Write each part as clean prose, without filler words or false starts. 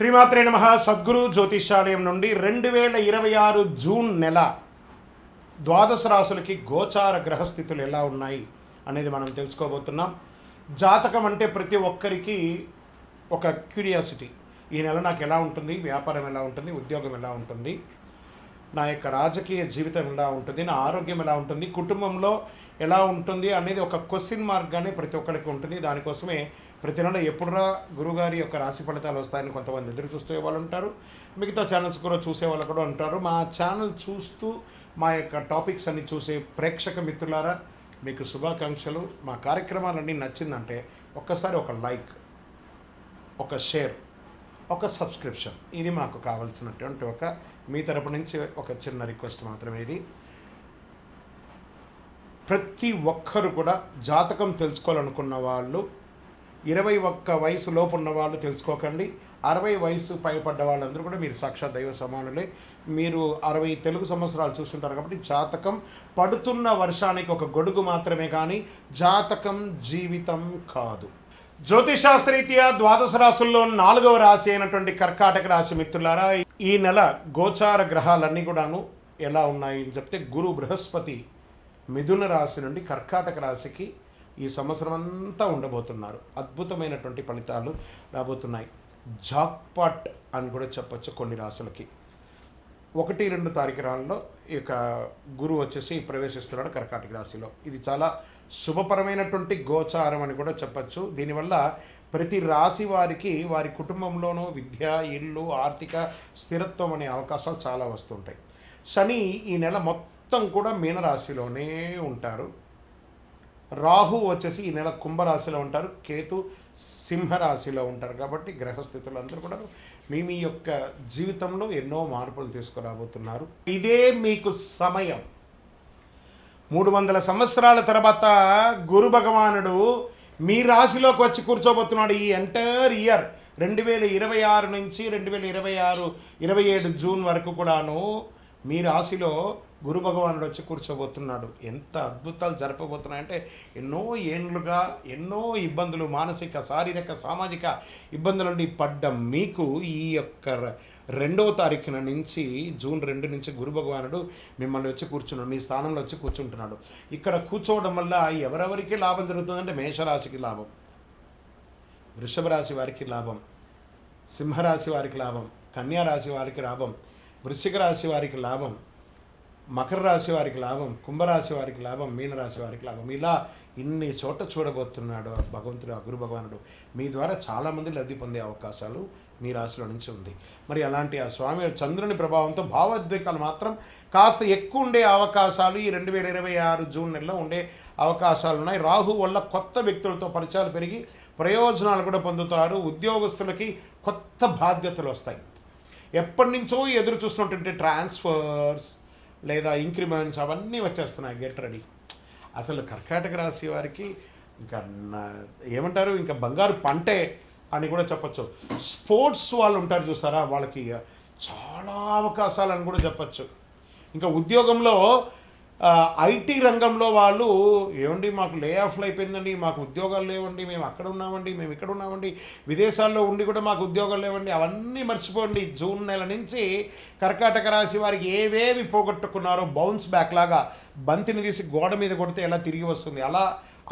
శ్రీమాత్రే నమః. సద్గురు జ్యోతిషాలయం నుండి 2026 జూన్ నెల ద్వాదశ రాశులకి గోచార గ్రహస్థితులు ఎలా ఉన్నాయి అనేది మనం తెలుసుకోబోతున్నాం. జాతకం అంటే ప్రతి ఒక్కరికి ఒక క్యూరియాసిటీ. ఈ నెల నాకు ఎలా ఉంటుంది, వ్యాపారం ఎలా ఉంటుంది, ఉద్యోగం ఎలా ఉంటుంది, నా యొక్క రాజకీయ జీవితం ఎలా ఉంటుంది, నా ఆరోగ్యం ఎలా ఉంటుంది, కుటుంబంలో ఎలా ఉంటుంది అనేది ఒక క్వశ్చన్ మార్క్గానే ప్రతి ఒక్కరికి ఉంటుంది. దానికోసమే ప్రతి నెల ఎప్పుడురా గురుగారి యొక్క రాశి ఫలితాలు వస్తాయని కొంతమంది ఎదురు చూస్తే వాళ్ళు ఉంటారు. మిగతా ఛానల్స్ కూడా చూసే వాళ్ళు కూడా ఉంటారు. మా ఛానల్ చూస్తూ మా యొక్క టాపిక్స్ అన్ని చూసే ప్రేక్షక మిత్రులారా, మీకు శుభాకాంక్షలు. మా కార్యక్రమాలన్నీ నచ్చిందంటే ఒక్కసారి ఒక లైక్, ఒక షేర్, ఒక సబ్స్క్రిప్షన్, ఇది మాకు కావాల్సినటువంటి ఒక మీ తరపు నుంచి ఒక చిన్న రిక్వెస్ట్ మాత్రమే. ఇది ప్రతి ఒక్కరు కూడా జాతకం తెలుసుకోవాలనుకున్న వాళ్ళు 21 వయసు లోపు ఉన్న వాళ్ళు తెలుసుకోకండి. 60 వయసు పైపడ్డ వాళ్ళందరూ కూడా మీరు సాక్షాత్ దైవ సమానులే. మీరు 60 తెలుగు సంవత్సరాలు చూస్తుంటారు కాబట్టి జాతకం పడుతున్న వర్షానికి ఒక గొడుగు మాత్రమే, కానీ జాతకం జీవితం కాదు. జ్యోతిషాస్త్రరీత్యా ద్వాదశ రాశుల్లో 4వ రాశి అయినటువంటి కర్కాటక రాశి మిత్రులారా, ఈ నెల గోచార గ్రహాలన్నీ కూడాను ఎలా ఉన్నాయి అని చెప్తే, గురు బృహస్పతి మిథున రాశి నుండి కర్కాటక రాశికి ఈ సంవత్సరం అంతా ఉండబోతున్నారు. అద్భుతమైనటువంటి ఫలితాలు రాబోతున్నాయి. జాక్పాట్ అని కూడా చెప్పచ్చు కొన్ని రాశులకి. 1-2 తారీఖులలో ఈ యొక్క గురువు వచ్చేసి ప్రవేశిస్తున్నాడు కర్కాటక రాశిలో. ఇది చాలా శుభపరమైనటువంటి గోచారం అని కూడా చెప్పచ్చు. దీనివల్ల ప్రతి రాశి వారికి వారి కుటుంబంలోనూ విద్య, ఇల్లు, ఆర్థిక స్థిరత్వం అనే అవకాశాలు చాలా వస్తుంటాయి. శని ఈ నెల మొత్తం కూడా మీనరాశిలోనే ఉంటారు. రాహు వచ్చేసి ఈ నెల కుంభరాశిలో ఉంటారు. కేతు సింహరాశిలో ఉంటారు. కాబట్టి గ్రహస్థితులు అందరూ కూడా మీ యొక్క జీవితంలో ఎన్నో మార్పులు తీసుకురాబోతున్నారు. ఇదే మీకు సమయం. 300 సంవత్సరాల తర్వాత గురు భగవానుడు మీ రాశిలోకి వచ్చి కూర్చోబోతున్నాడు. ఈ ఎంటైర్ ఇయర్ 2026 నుంచి 27 జూన్ వరకు కూడాను మీ రాశిలో గురు భగవానుడు వచ్చి కూర్చోబోతున్నాడు. ఎంత అద్భుతాలు జరపబోతున్నాయంటే, ఎన్నో ఏండ్లుగా ఎన్నో ఇబ్బందులు, మానసిక, శారీరక, సామాజిక ఇబ్బందుల నుండి పడ్డ మీకు ఈ యొక్క 2వ తారీఖున నుంచి జూన్ 2 నుంచి గురు భగవానుడు మిమ్మల్ని వచ్చి కూర్చున్నాడు, మీ స్థానంలో వచ్చి కూర్చుంటున్నాడు. ఇక్కడ కూర్చోవడం వల్ల ఎవరెవరికి లాభం జరుగుతుందంటే, మేషరాశికి లాభం, వృషభ రాశి వారికి లాభం, సింహరాశి వారికి లాభం, కన్యా రాశి వారికి లాభం, వృశ్చిక రాశి వారికి లాభం, మకర రాశి వారికి లాభం, కుంభరాశి వారికి లాభం, మీనరాశి వారికి లాభం. ఇలా ఇన్ని చోట చూడబోతున్నాడు భగవంతుడు, గురు భగవానుడు. మీ ద్వారా చాలామంది లబ్ధి పొందే అవకాశాలు మీ రాశిలో నుంచి ఉంది. మరి అలాంటి ఆ స్వామి చంద్రుని ప్రభావంతో భావోద్వేగాలు మాత్రం కాస్త ఎక్కువ ఉండే అవకాశాలు ఈ 2026 జూన్ నెలలో ఉండే అవకాశాలు ఉన్నాయి. రాహు వల్ల కొత్త వ్యక్తులతో పరిచయాలు పెరిగి ప్రయోజనాలు కూడా పొందుతారు. ఉద్యోగస్తులకి కొత్త బాధ్యతలు వస్తాయి. ఎప్పటి నుంచో ఎదురు చూస్తున్నటువంటి ట్రాన్స్ఫర్స్ లేదా ఇంక్రిమెంట్స్ అవన్నీ వచ్చేస్తున్నాయి. Get ready. అసలు కర్కాటక రాశి వారికి ఇంకా ఏమంటారు, ఇంకా బంగారు పంటే అని కూడా చెప్పచ్చు. స్పోర్ట్స్ వాళ్ళు ఉంటారు చూస్తారా, వాళ్ళకి చాలా అవకాశాలు అని కూడా చెప్పచ్చు. ఇంకా ఉద్యోగంలో ఐటీ రంగంలో వాళ్ళు ఏమండి మాకు లే ఆఫ్లు అయిపోయిందండి, మాకు ఉద్యోగాలు లేవండి, మేము అక్కడ ఉన్నామండి, మేము ఇక్కడ ఉన్నామండి, విదేశాల్లో ఉండి కూడా మాకు ఉద్యోగాలు లేవండి, అవన్నీ మర్చిపోండి. జూన్ నెల నుంచి కర్కాటక రాశి వారికి ఏవేవి పోగొట్టుకున్నారో బౌన్స్ బ్యాక్ లాగా బంతిని తీసి గోడ మీద కొడితే ఎలా తిరిగి వస్తుంది, అలా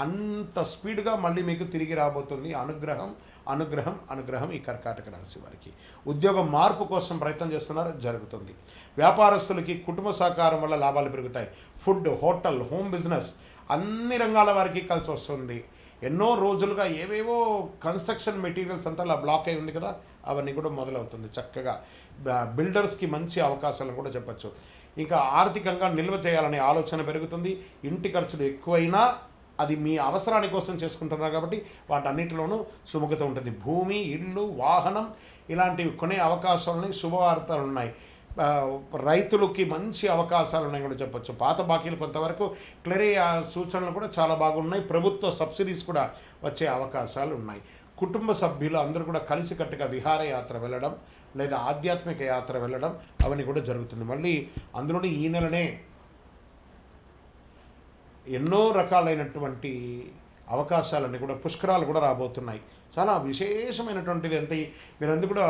అంత స్పీడ్గా మళ్ళీ మీకు తిరిగి రాబోతుంది. అనుగ్రహం అనుగ్రహం అనుగ్రహం ఈ కర్కాటక రాశి వారికి. ఉద్యోగం మార్పు కోసం ప్రయత్నం చేస్తున్నారు, జరుగుతుంది. వ్యాపారస్తులకి కుటుంబ సహకారం వల్ల లాభాలు పెరుగుతాయి. ఫుడ్, హోటల్, హోమ్ బిజినెస్ అన్ని రంగాల వారికి కలిసి వస్తుంది. ఎన్నో రోజులుగా ఏవేవో కన్స్ట్రక్షన్ మెటీరియల్స్ అంతా అలా బ్లాక్ అయి ఉంది కదా, అవన్నీ కూడా మొదలవుతుంది. చక్కగా బిల్డర్స్కి మంచి అవకాశాలను కూడా చెప్పచ్చు. ఇంకా ఆర్థికంగా నిల్వ చేయాలనే ఆలోచన పెరుగుతుంది. ఇంటి ఖర్చులు ఎక్కువైనా అది మీ అవసరాని కోసం చేసుకుంటున్నారు కాబట్టి వాటన్నిటిలోనూ సుముఖత ఉంటుంది. భూమి, ఇల్లు, వాహనం ఇలాంటివి కొనే అవకాశాలని శుభవార్తలు ఉన్నాయి. రైతులకి మంచి అవకాశాలు ఉన్నాయి కూడా చెప్పచ్చు. పాత బాకీలు కొంతవరకు క్లియర్ అయ్యే సూచనలు కూడా చాలా బాగున్నాయి. ప్రభుత్వ సబ్సిడీస్ కూడా వచ్చే అవకాశాలు ఉన్నాయి. కుటుంబ సభ్యులు అందరూ కూడా కలిసికట్టుగా విహారయాత్ర వెళ్ళడం లేదా ఆధ్యాత్మిక యాత్ర వెళ్ళడం అవన్నీ కూడా జరుగుతుంది. మళ్ళీ అందులోని ఈ నెలనే ఎన్నో రకాలైనటువంటి అవకాశాలన్నీ కూడా పుష్కరాలు కూడా రాబోతున్నాయి. చాలా విశేషమైనటువంటిది. ఎంత మీరందరూ కూడా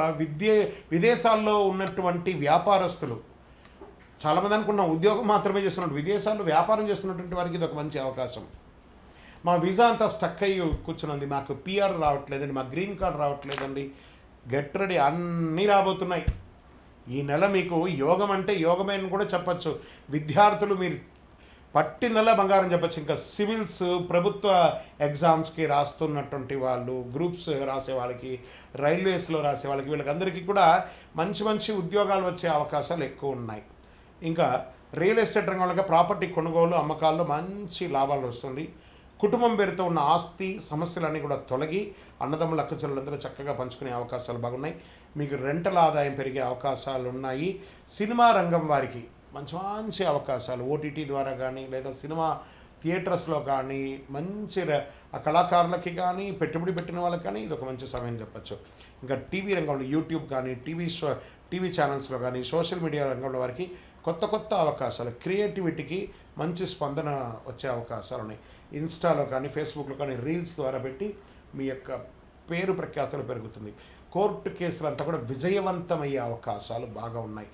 విదేశాల్లో ఉన్నటువంటి వ్యాపారస్తులు చాలామంది అనుకున్నాం ఉద్యోగం మాత్రమే చేస్తున్నట్టు, విదేశాల్లో వ్యాపారం చేస్తున్నటువంటి వారికి ఇది ఒక మంచి అవకాశం. మా వీసా అంతా స్టక్ అయ్యి కూర్చున్నది, మాకు పిఆర్ రావట్లేదండి, మా గ్రీన్ కార్డ్ రావట్లేదండి, గెట్ రెడీ అన్నీ రాబోతున్నాయి. ఈ నెల మీకు యోగం అంటే యోగమే అని కూడా చెప్పచ్చు. విద్యార్థులు మీరు పట్టి నెల బంగారం చెప్పచ్చు. ఇంకా సివిల్స్ ప్రభుత్వ ఎగ్జామ్స్కి రాస్తున్నటువంటి వాళ్ళు, గ్రూప్స్ రాసే వాళ్ళకి, రైల్వేస్లో రాసే వాళ్ళకి, వీళ్ళకందరికీ కూడా మంచి మంచి ఉద్యోగాలు వచ్చే అవకాశాలు ఎక్కువ ఉన్నాయి. ఇంకా రియల్ ఎస్టేట్ రంగంలో ప్రాపర్టీ కొనుగోలు అమ్మకాల్లో మంచి లాభాలు వస్తుంది. కుటుంబం పేరుతో ఉన్న ఆస్తి సమస్యలన్నీ కూడా తొలగి అన్నదమ్ముల అక్కచెల్లెలందరూ చక్కగా పంచుకునే అవకాశాలు బాగున్నాయి. మీకు రెంటల ఆదాయం పెరిగే అవకాశాలు ఉన్నాయి. సినిమా రంగం వారికి మంచి మంచి అవకాశాలు ఓటీటీ ద్వారా కానీ లేదా సినిమా థియేటర్స్లో కానీ మంచి కళాకారులకి కానీ పెట్టుబడి పెట్టిన వాళ్ళకి కానీ ఇది ఒక మంచి సమయం చెప్పచ్చు. ఇంకా టీవీ రంగంలో యూట్యూబ్ కానీ టీవీ ఛానల్స్లో కానీ సోషల్ మీడియా రంగంలో వారికి కొత్త కొత్త అవకాశాలు, క్రియేటివిటీకి మంచి స్పందన వచ్చే అవకాశాలు ఉన్నాయి. ఇన్స్టాలో కానీ ఫేస్బుక్లో కానీ రీల్స్ ద్వారా పెట్టి మీ యొక్క పేరు ప్రఖ్యాతులు పెరుగుతుంది. కోర్టు కేసులంతా కూడా విజయవంతమయ్యే అవకాశాలు బాగా ఉన్నాయి.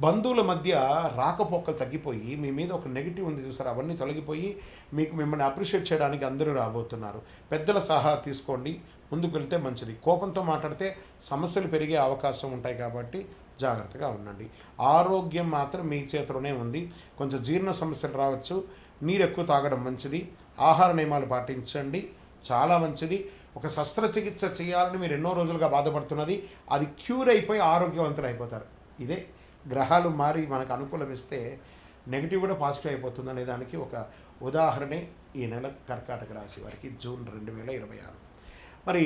బంధువుల మధ్య రాకపోకలు తగ్గిపోయి మీ మీద ఒక నెగిటివ్ ఉంది చూసారు, అవన్నీ తొలగిపోయి మిమ్మల్ని అప్రిషియేట్ చేయడానికి అందరూ రాబోతున్నారు. పెద్దల సలహా తీసుకోండి, ముందుకు వెళ్తే మంచిది. కోపంతో మాట్లాడితే సమస్యలు పెరిగే అవకాశం ఉంటాయి కాబట్టి జాగ్రత్తగా ఉండండి. ఆరోగ్యం మాత్రం మీ చేతిలోనే ఉంది. కొంచెం జీర్ణ సమస్యలు రావచ్చు, నీరు ఎక్కువ తాగడం మంచిది, ఆహార నియమాలు పాటించండి, చాలా మంచిది. ఒక శస్త్రచికిత్స చేయాలని మీరు ఎన్నో రోజులుగా బాధపడుతున్నది, అది క్యూర్ అయిపోయి ఆరోగ్యవంతులు అయిపోతారు. ఇదే గ్రహాలు మారి మనకు అనుకూలమిస్తే నెగిటివ్ కూడా పాజిటివ్ అయిపోతుంది అనే దానికి ఒక ఉదాహరణే ఈ నెల కర్కాటక రాశి వారికి జూన్ 2026. మరి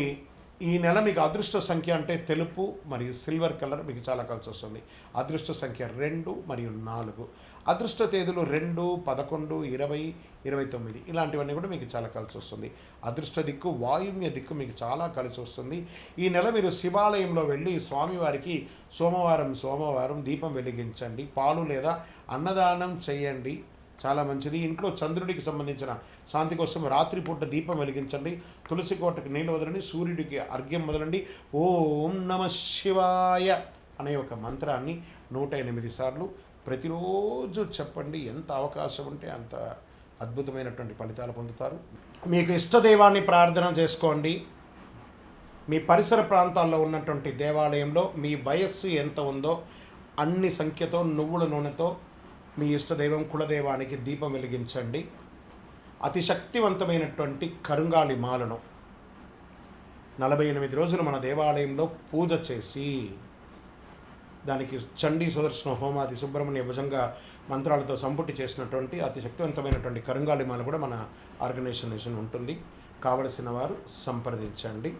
ఈ నెల మీకు అదృష్ట సంఖ్య అంటే తెలుపు మరియు సిల్వర్ కలర్ మీకు చాలా కలిసి వస్తుంది. అదృష్ట సంఖ్య 2 మరియు 4. అదృష్ట తేదీలు 2, 11, 20, 29 ఇలాంటివన్నీ కూడా మీకు చాలా కలిసి వస్తుంది. అదృష్ట దిక్కు వాయువ్య దిక్కు మీకు చాలా కలిసి వస్తుంది. ఈ నెల మీరు శివాలయంలో వెళ్ళి స్వామివారికి సోమవారం దీపం వెలిగించండి, పాలు లేదా అన్నదానం చేయండి, చాలా మంచిది. ఇంట్లో చంద్రుడికి సంబంధించిన శాంతి కోసం రాత్రిపూట దీపం వెలిగించండి, తులసి కోటకు నీళ్ళు వదలండి, సూర్యుడికి అర్ఘ్యం వదలండి. ఓం నమ శివాయ అనే ఒక మంత్రాన్ని 108 సార్లు ప్రతిరోజు చెప్పండి. ఎంత అవకాశం ఉంటే అంత అద్భుతమైనటువంటి ఫలితాలు పొందుతారు. మీకు ఇష్టదైవాన్ని ప్రార్థన చేసుకోండి. మీ పరిసర ప్రాంతాల్లో ఉన్నటువంటి దేవాలయంలో మీ వయస్సు ఎంత ఉందో అన్ని సంఖ్యతో నువ్వుల నూనెతో మీ ఇష్టదైవం కులదైవానికి దీపం వెలిగించండి. అతి శక్తివంతమైనటువంటి కరుంగాలి మాలను 48 రోజులు మన దేవాలయంలో పూజ చేసి దానికి చండీ సుదర్శన హోమాది సుబ్రహ్మణ్య భుజంగా మంత్రాలతో సంపుటి చేసినటువంటి అతి శక్తివంతమైనటువంటి కరుంగాలి మాల కూడా మన ఆర్గనైజేషన్ ఉంటుంది. కావలసిన వారు సంప్రదించండి.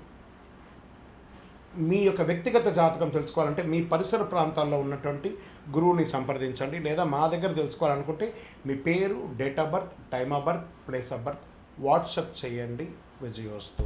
మీ యొక్క వ్యక్తిగత జాతకం తెలుసుకోవాలంటే మీ పరిసర ప్రాంతాల్లో ఉన్నటువంటి గురువుని సంప్రదించండి, లేదా మా దగ్గర తెలుసుకోవాలనుకుంటే మీ పేరు, date of birth, time of birth, place of birth WhatsApp చేయండి. విజయోస్తు.